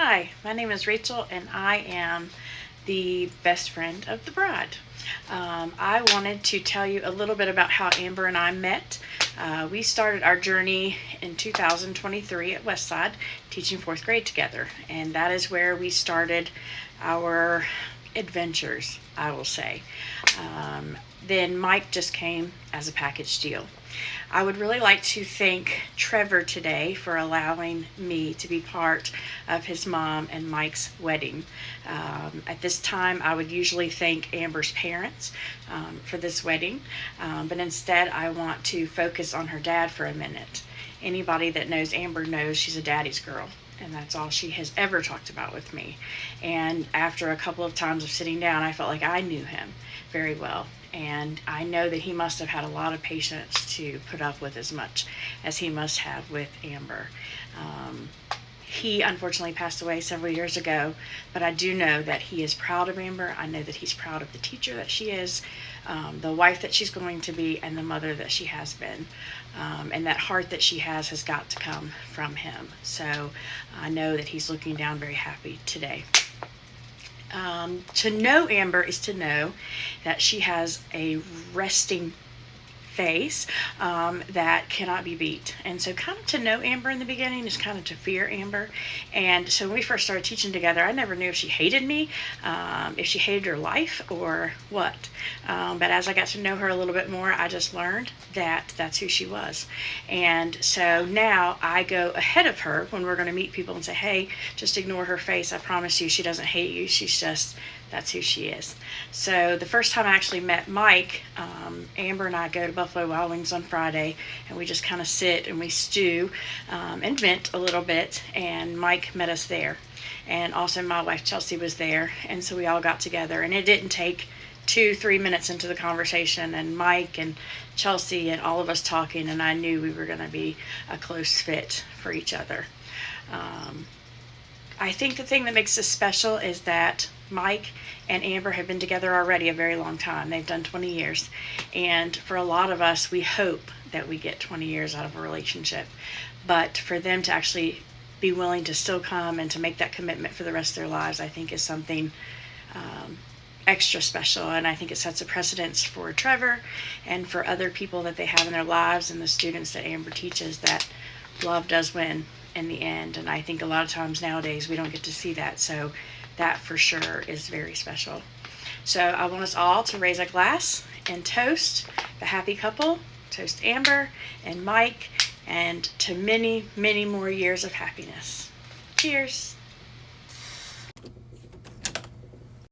Hi, my name is Rachel, and I am the best friend of the bride. I wanted to tell you a little bit about how Amber and I met. We started our journey in 2023 at Westside, teaching fourth grade together, and that is where we started our adventures, I will say. Then Mike just came as a package deal. I would really like to thank Trevor today for allowing me to be part of his mom and Mike's wedding. At this time, I would usually thank Amber's parents for this wedding, but instead, I want to focus on her dad for a minute. Anybody that knows Amber knows she's a daddy's girl, and that's all she has ever talked about with me. And after a couple of times of sitting down, I felt like I knew him very well. And I know that he must have had a lot of patience to put up with as much as he must have with Amber. He unfortunately passed away several years ago, but I do know that he is proud of Amber. I know that he's proud of the teacher that she is, the wife that she's going to be, and the mother that she has been. And that heart that she has got to come from him. So I know that he's looking down very happy today. To know Amber is to know that she has a resting face that cannot be beat. And so kind of to know Amber in the beginning is kind of to fear Amber. And so when we first started teaching together, I never knew if she hated me, if she hated her life, or what. But as I got to know her a little bit more, I just learned that that's who she was. And so now I go ahead of her when we're going to meet people and say, hey, just ignore her face. I promise you she doesn't hate you. She's just, that's who she is. So the first time I actually met Mike, Amber and I go to Buffalo Wild Wings on Friday, and we just kind of sit and we stew and vent a little bit, and Mike met us there. And also my wife Chelsea was there, and so we all got together, and it didn't take 2-3 minutes into the conversation, and Mike and Chelsea and all of us talking, and I knew we were going to be a close fit for each other. I think the thing that makes this special is that Mike and Amber have been together already a very long time. They've done 20 years. And for a lot of us, we hope that we get 20 years out of a relationship. But for them to actually be willing to still come and to make that commitment for the rest of their lives, I think is something extra special. And I think it sets a precedence for Trevor and for other people that they have in their lives and the students that Amber teaches, that love does win in the end. And I think a lot of times nowadays we don't get to see that. So that for sure is very special. So I want us all to raise a glass and toast the happy couple, toast Amber and Mike, and to many, many more years of happiness. Cheers.